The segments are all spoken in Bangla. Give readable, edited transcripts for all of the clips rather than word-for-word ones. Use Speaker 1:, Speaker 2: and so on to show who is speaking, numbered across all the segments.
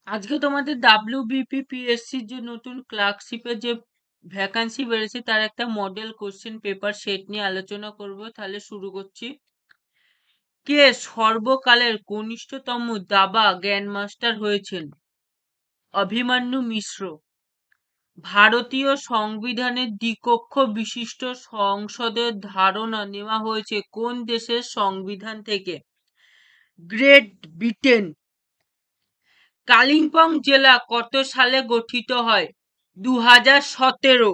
Speaker 1: আজকে তোমাদের WBPPSC যে নতুন ক্লার্কশিপের যে ভ্যাকান্সি বেড়েছে তার একটা মডেল কোশ্চেন পেপার সেট নিয়ে আলোচনা করব। তাহলে শুরু করছি। কে সর্বকালের কনিষ্ঠতম দাবা গ্র্যান্ডমাস্টার হয়েছেন? অভিমন্যু মিশ্র। ভারতীয় সংবিধানের দ্বিকক্ষ বিশিষ্ট সংসদের ধারণা নেওয়া হয়েছে কোন দেশের সংবিধান থেকে? Great Britain. কালিম্পং জেলা কত সালে গঠিত হয়? 2017।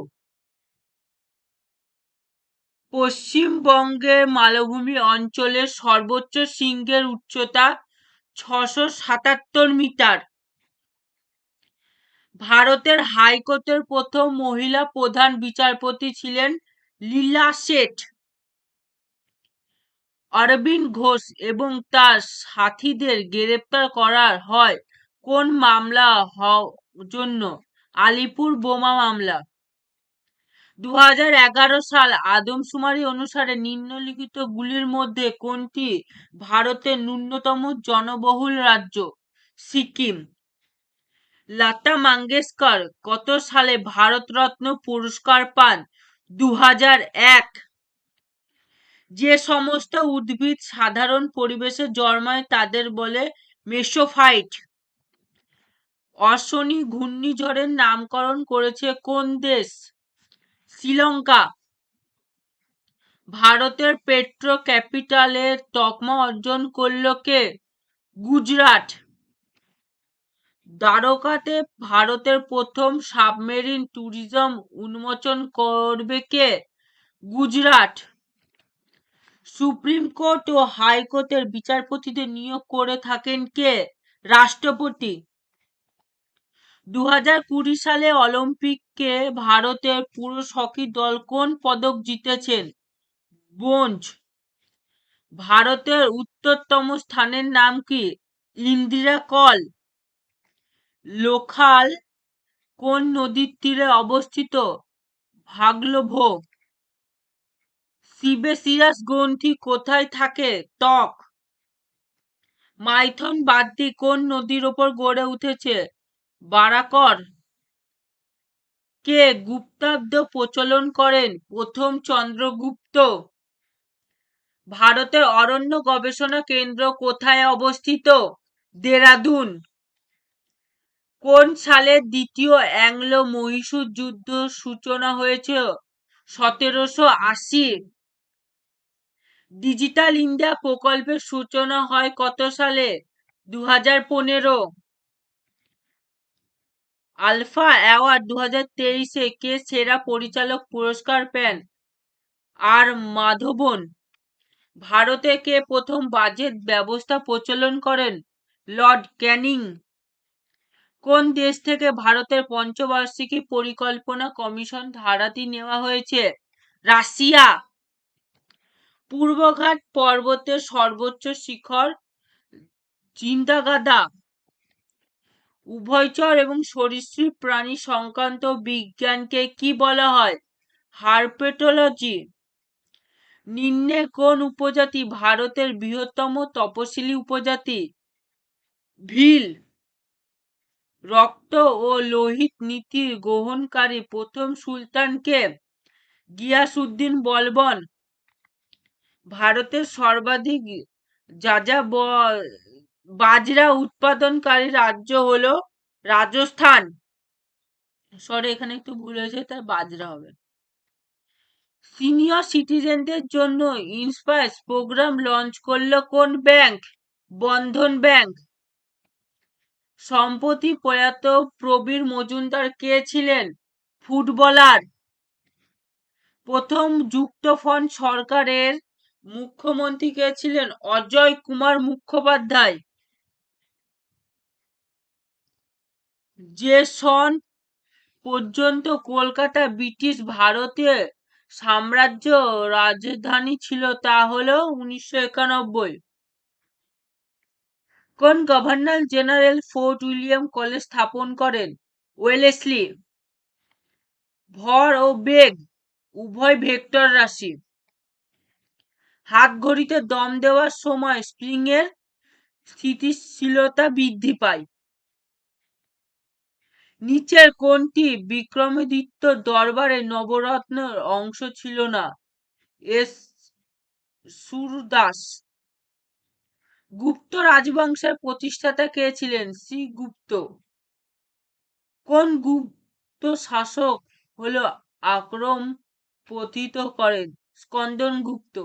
Speaker 1: পশ্চিমবঙ্গের মালভূমি অঞ্চলের সর্বোচ্চ শৃঙ্গের উচ্চতা 677 মিটার। ভারতের হাইকোর্টের প্রথম মহিলা প্রধান বিচারপতি ছিলেন লীলা শেঠ। অরবিন্দ ঘোষ এবং তার সাথীদের গ্রেপ্তার করা হয় কোন মামলা জন্য? আলিপুর বোমা মামলা। 2011 সাল আদমশুমারি অনুসারে নিম্নলিখিত গুলির মধ্যে কোনটি ভারতের ন্যূনতম জনবহুল রাজ্য? সিকিম। লতা মঙ্গেশকর কত সালে ভারতরত্ন পুরস্কার পান? 2001। যে সমস্ত উদ্ভিদ সাধারণ পরিবেশে জন্মায় তাদের বলে মেসোফাইট। অশনি ঘূর্ণিঝড়ের নামকরণ করেছে কোন দেশ? শ্রীলঙ্কা। ভারতের পেট্রো ক্যাপিটালের তকমা অর্জন করল কে? গুজরাট। দ্বারকাতে ভারতের প্রথম সাবমেরিন ট্যুরিজম উন্মোচন করবে কে? গুজরাট। সুপ্রিম কোর্ট ও হাইকোর্টের বিচারপতিদের নিয়োগ করে থাকেন কে? রাষ্ট্রপতি। 2020 সালে অলিম্পিকে ভারতের পুরুষ হকি দল কোন পদক জিতেছেন? ব্রোঞ্জ। ভারতের উত্তরতম স্থানের নাম কি? ইন্দিরা কল। লোখাল কোন নদীর তীরে অবস্থিত? ভাগলভো। সিবেসিয়াস গ্রন্থি কোথায় থাকে? ত্বক। মাইথন বাঁধটি কোন নদীর ওপর গড়ে উঠেছে? বারাকর। কে গুপ্তাব্দ প্রচলন করেন? প্রথম চন্দ্রগুপ্ত। ভারতের অরণ্য গবেষণা কেন্দ্র কোথায় অবস্থিত? দেরাদুন। কোন সালে দ্বিতীয় অ্যাংলো মহীশূর যুদ্ধ সূচনা হয়েছিল? 1780। ডিজিটাল ইন্ডিয়া প্রকল্পের সূচনা হয় কত সালে? 2015। আলফা অ্যাওয়ার্ড 2023-এ কে সেরা পরিচালক পুরস্কার পেন? আর মাধবন। ভারতে কে প্রথম বাজেট ব্যবস্থা প্রচলন করেন? লর্ড ক্যানিং। কোন দেশ থেকে ভারতের পঞ্চবার্ষিকী পরিকল্পনা কমিশন ধারাটি নেওয়া হয়েছে? রাশিয়া। পূর্বঘাট পর্বতের সর্বোচ্চ শিখর জিন্দাগাদা। উভয়চর এবং সরীসৃপ প্রাণী সংক্রান্ত বিজ্ঞানকে কি বলা হয়? হার্পেটোলজি। নিম্নে কোন উপজাতি ভারতের বৃহত্তম তপশিলি উপজাতি? ভিল। রক্ত ও লোহিত নীতি গ্রহণকারী প্রথম সুলতান কে? গিয়াসউদ্দিন বলবন। ভারতের সর্বাধিক বাজরা উৎপাদনকারী রাজ্য হলো রাজস্থান। সরি, এখানে একটু ভুল হয়েছে, তাই বাজরা হবে। সিনিয়র সিটিজেনদের জন্য ইন্সপায়ার প্রোগ্রাম লঞ্চ করলো কোন ব্যাংক? বন্ধন ব্যাংক। সম্প্রতি প্রয়াত প্রবীর মজুমদার কে ছিলেন? ফুটবলার। প্রথম যুক্তফ্রন্ট সরকারের মুখ্যমন্ত্রী কে ছিলেন? অজয় কুমার মুখোপাধ্যায়। যে সন পর্যন্ত কলকাতা ব্রিটিশ ভারতীয় সাম্রাজ্য রাজধানী ছিল তা হলো 1991। কোন governor general fort William college স্থাপন করেন? ওয়েলেসলি। ভর ও বেগ উভয় ভেক্টর রাশি। হাত ঘড়িতে দম দেওয়ার সময় স্প্রিং এর স্থিতিশীলতা বৃদ্ধি পায়। নিচের কোনটি বিক্রমাদিত্যর দরবারে নবরত্নের অংশ ছিল না? এস সূরদাস। গুপ্ত রাজবংশের প্রতিষ্ঠাতা কে ছিলেন? শ্রীগুপ্ত। কোন গুপ্ত শাসক হলো আকরম পতিত করেন? স্কন্দনগুপ্ত।